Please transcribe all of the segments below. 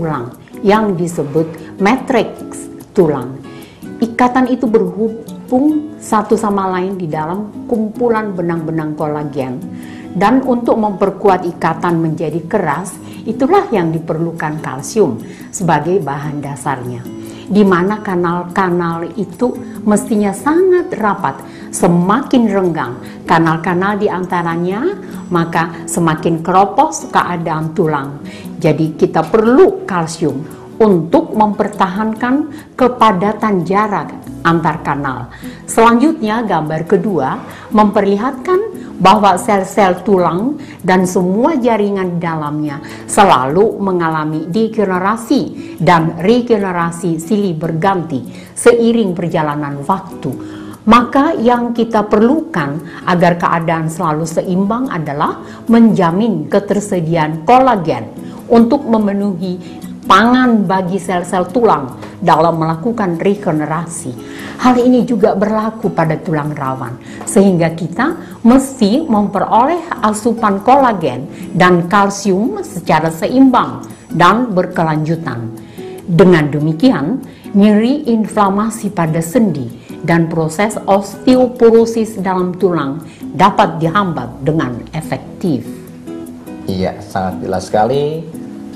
tulang yang disebut matriks tulang. Ikatan itu berhubung satu sama lain di dalam kumpulan benang-benang kolagen, dan untuk memperkuat ikatan menjadi keras, itulah yang diperlukan kalsium sebagai bahan dasarnya, di mana kanal-kanal itu mestinya sangat rapat. Semakin renggang kanal-kanal di antaranya, maka semakin keropos keadaan tulang. Jadi kita perlu kalsium untuk mempertahankan kepadatan jarak antar kanal. Selanjutnya, gambar kedua memperlihatkan bahwa sel-sel tulang dan semua jaringan di dalamnya selalu mengalami degenerasi dan regenerasi silih berganti seiring perjalanan waktu. Maka yang kita perlukan agar keadaan selalu seimbang adalah menjamin ketersediaan kolagen untuk memenuhi pangan bagi sel-sel tulang dalam melakukan regenerasi. Hal ini juga berlaku pada tulang rawan, sehingga kita mesti memperoleh asupan kolagen dan kalsium secara seimbang dan berkelanjutan. Dengan demikian, nyeri, inflamasi pada sendi dan proses osteoporosis dalam tulang dapat dihambat dengan efektif. Iya, sangat jelas sekali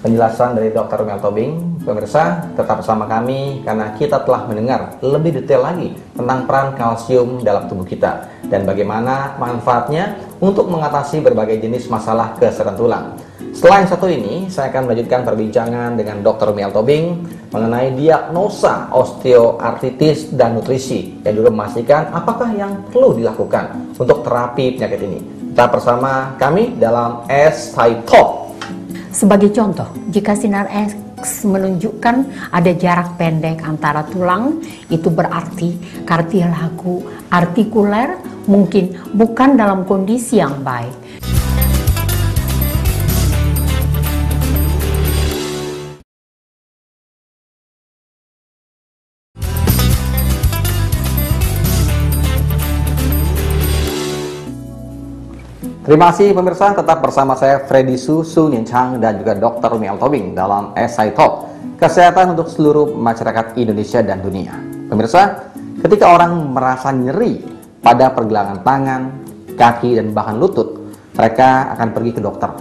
penjelasan dari Dr. Mel Tobing. Pemirsa, tetap bersama kami karena kita telah mendengar lebih detail lagi tentang peran kalsium dalam tubuh kita dan bagaimana manfaatnya untuk mengatasi berbagai jenis masalah kesehatan tulang. Setelah yang satu ini, saya akan melanjutkan perbincangan dengan Dr. Mel Tobing mengenai diagnosa osteoartritis dan nutrisi, yang juga memastikan apakah yang perlu dilakukan untuk terapi penyakit ini. Tetap bersama kami dalam SI Talk. Sebagai contoh, jika sinar X menunjukkan ada jarak pendek antara tulang, itu berarti kartilago artikuler mungkin bukan dalam kondisi yang baik. Terima kasih pemirsa, tetap bersama saya Freddy Su Nian Chang dan juga Dr. Mel Tobing dalam SI Talk, kesehatan untuk seluruh masyarakat Indonesia dan dunia. Pemirsa, ketika orang merasa nyeri pada pergelangan tangan, kaki, dan bahkan lutut, mereka akan pergi ke dokter.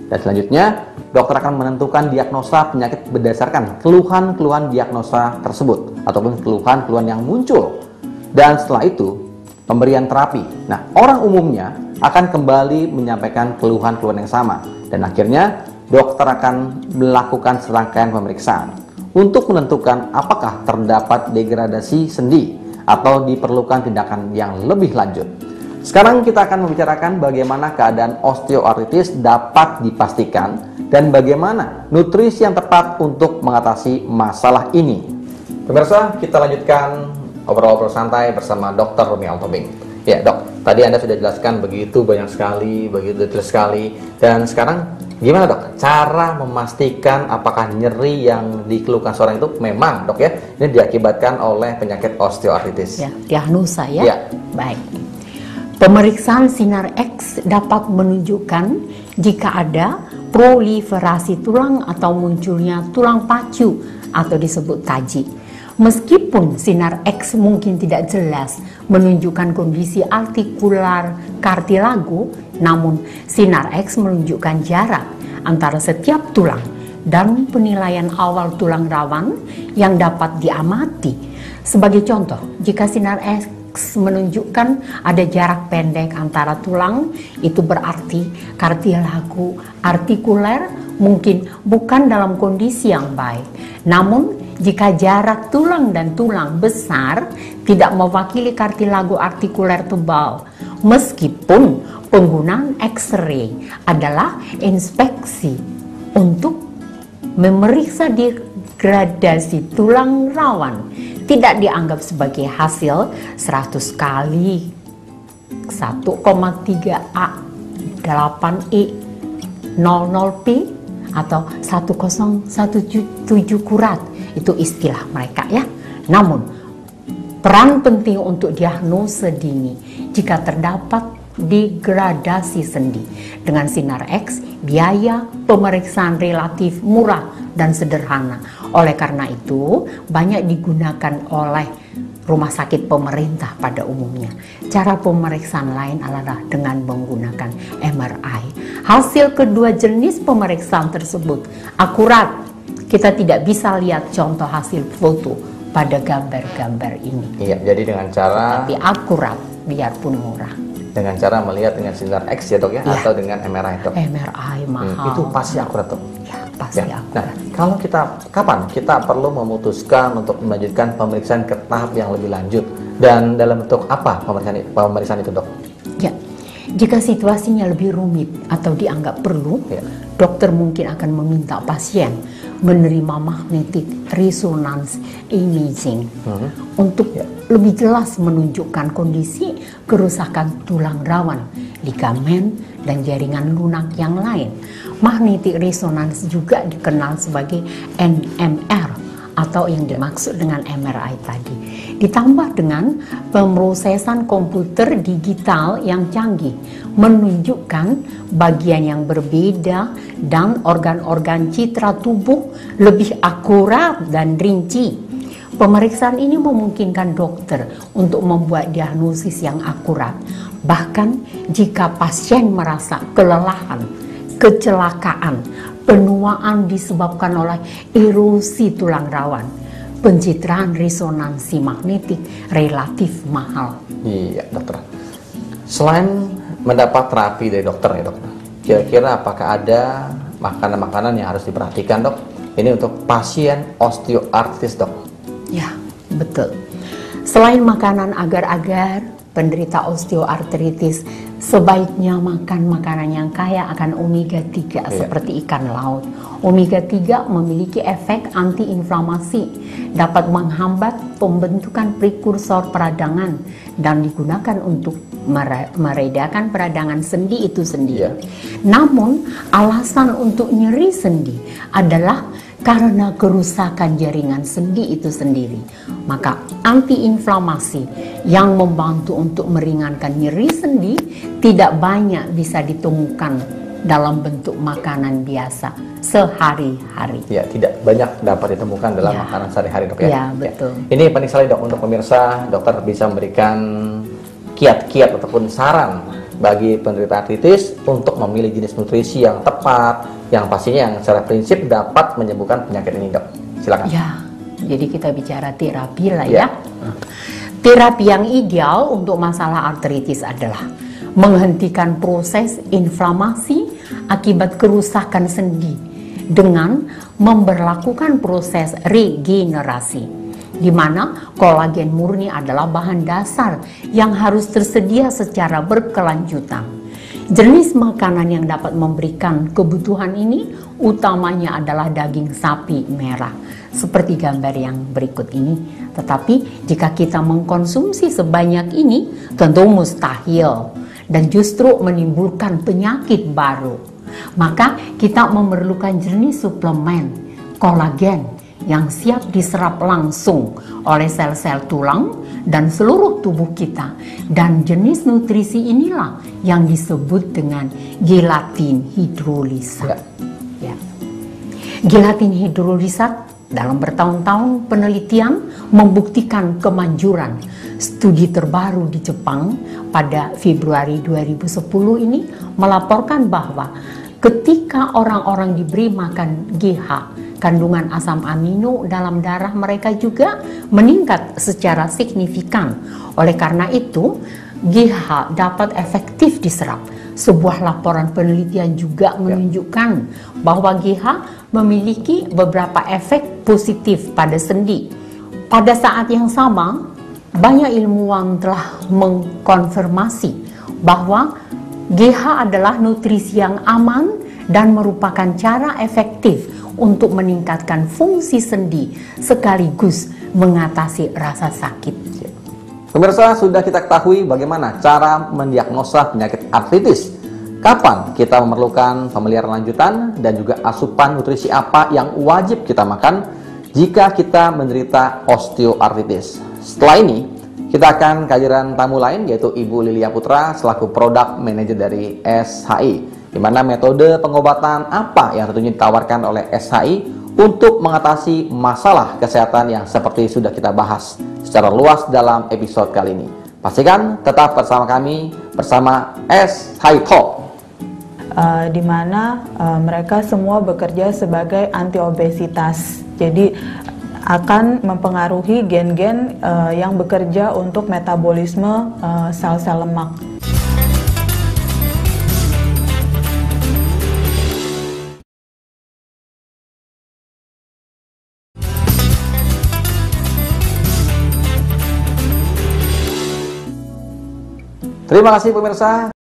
Dan selanjutnya, dokter akan menentukan diagnosa penyakit berdasarkan keluhan-keluhan diagnosa tersebut ataupun keluhan-keluhan yang muncul. Dan setelah itu, pemberian terapi. Nah, orang umumnya akan kembali menyampaikan keluhan-keluhan yang sama, dan akhirnya dokter akan melakukan serangkaian pemeriksaan untuk menentukan apakah terdapat degradasi sendi atau diperlukan tindakan yang lebih lanjut. Sekarang kita akan membicarakan bagaimana keadaan osteoartritis dapat dipastikan dan bagaimana nutrisi yang tepat untuk mengatasi masalah ini. Pemirsa, kita lanjutkan obrol-obrol santai bersama Dr. Mel Tobing. Ya dok, tadi Anda sudah jelaskan begitu banyak sekali, begitu detail sekali. Dan sekarang gimana dok, cara memastikan apakah nyeri yang dikeluhkan seorang itu memang dok ya, ini diakibatkan oleh penyakit osteoartritis? Ya, diagnosa ya? Ya. Baik. Pemeriksaan sinar X dapat menunjukkan jika ada proliferasi tulang atau munculnya tulang pacu atau disebut taji. Meskipun sinar X mungkin tidak jelas menunjukkan kondisi artikular kartilago, namun sinar X menunjukkan jarak antara setiap tulang dan penilaian awal tulang rawan yang dapat diamati. Sebagai contoh, jika sinar X menunjukkan ada jarak pendek antara tulang, itu berarti kartilago artikuler mungkin bukan dalam kondisi yang baik. Namun, jika jarak tulang dan tulang besar tidak mewakili kartilago artikuler tebal, meskipun penggunaan X-ray adalah inspeksi untuk memeriksa degradasi tulang rawan, tidak dianggap sebagai hasil 100 kali 1,3A 8E 00P atau 1017 kurat. Itu istilah mereka ya. Namun peran penting untuk diagnosa dini jika terdapat degradasi sendi. Dengan sinar X, biaya pemeriksaan relatif murah dan sederhana. Oleh karena itu, banyak digunakan oleh rumah sakit pemerintah pada umumnya. Cara pemeriksaan lain adalah dengan menggunakan MRI. Hasil kedua jenis pemeriksaan tersebut akurat. Kita tidak bisa lihat contoh hasil foto pada gambar-gambar ini. Iya, jadi dengan cara... Tapi akurat, biarpun murah. Dengan cara melihat dengan sinar X ya dok ya, atau dengan MRI dok. MRI mahal. Itu pasti akurat dok. Ya, pasti Ya. akurat. Nah, kalau kapan kita perlu memutuskan untuk melanjutkan pemeriksaan ke tahap yang lebih lanjut, dan dalam bentuk apa pemeriksaan itu dok? Ya, jika situasinya lebih rumit atau dianggap perlu, dokter mungkin akan meminta pasien menerima magnetic resonance imaging untuk lebih jelas menunjukkan kondisi kerusakan tulang rawan, ligamen, dan jaringan lunak yang lain. Magnetic resonance juga dikenal sebagai NMR atau yang dimaksud dengan MRI tadi. Ditambah dengan pemrosesan komputer digital yang canggih, menunjukkan bagian yang berbeda dan organ-organ citra tubuh lebih akurat dan rinci. Pemeriksaan ini memungkinkan dokter untuk membuat diagnosis yang akurat, bahkan jika pasien merasa kelelahan, kecelakaan, penuaan disebabkan oleh erosi tulang rawan. Pencitraan resonansi magnetik relatif mahal. Iya dokter. Selain mendapat terapi dari dokter ya dok, kira-kira apakah ada makanan-makanan yang harus diperhatikan dok? Ini untuk pasien osteoartritis dok. Ya, betul. Selain makanan agar-agar, penderita osteoartritis sebaiknya makan makanan yang kaya akan omega 3 seperti ikan laut. Omega 3 memiliki efek antiinflamasi, dapat menghambat pembentukan prekursor peradangan dan digunakan untuk meredakan peradangan sendi itu sendiri. Namun, alasan untuk nyeri sendi adalah karena kerusakan jaringan sendi itu sendiri. Maka antiinflamasi yang membantu untuk meringankan nyeri sendi tidak banyak bisa ditemukan dalam bentuk makanan biasa sehari-hari. Ya, tidak banyak dapat ditemukan dalam makanan sehari-hari dok ya. Ya, betul. Ini penting sekali dok untuk pemirsa, dokter bisa memberikan kiat-kiat ataupun saran bagi penderita artritis untuk memilih jenis nutrisi yang tepat, yang pastinya yang secara prinsip dapat menyembuhkan penyakit ini dok. Silakan. Ya, jadi kita bicara terapi lah ya. Terapi yang ideal untuk masalah artritis adalah menghentikan proses inflamasi akibat kerusakan sendi dengan memberlakukan proses regenerasi, di mana kolagen murni adalah bahan dasar yang harus tersedia secara berkelanjutan. Jenis makanan yang dapat memberikan kebutuhan ini utamanya adalah daging sapi merah, seperti gambar yang berikut ini. Tetapi jika kita mengkonsumsi sebanyak ini, tentu mustahil dan justru menimbulkan penyakit baru. Maka kita memerlukan jenis suplemen kolagen yang siap diserap langsung oleh sel-sel tulang dan seluruh tubuh kita. Dan jenis nutrisi inilah yang disebut dengan gelatin hidrolisat. Gelatin hidrolisat dalam bertahun-tahun penelitian membuktikan kemanjuran. Studi terbaru di Jepang pada Februari 2010 ini melaporkan bahwa ketika orang-orang diberi makan GH, kandungan asam amino dalam darah mereka juga meningkat secara signifikan. Oleh karena itu, GH dapat efektif diserap. Sebuah laporan penelitian juga menunjukkan bahwa GH memiliki beberapa efek positif pada sendi. Pada saat yang sama, banyak ilmuwan telah mengkonfirmasi bahwa GH adalah nutrisi yang aman dan merupakan cara efektif untuk meningkatkan fungsi sendi sekaligus mengatasi rasa sakit. Pemirsa, sudah kita ketahui bagaimana cara mendiagnosa penyakit artritis. Kapan kita memerlukan pemeliharaan lanjutan dan juga asupan nutrisi apa yang wajib kita makan jika kita menderita osteoartritis. Setelah ini, kita akan kehadiran tamu lain yaitu Ibu Lilia Putra selaku Product Manager dari SHI, di mana metode pengobatan apa yang tentunya ditawarkan oleh SHI untuk mengatasi masalah kesehatan yang seperti sudah kita bahas secara luas dalam episode kali ini. Pastikan tetap bersama kami, bersama SCI Talk. Di mana mereka semua bekerja sebagai anti-obesitas. Jadi akan mempengaruhi gen-gen yang bekerja untuk metabolisme sel-sel lemak. Terima kasih pemirsa.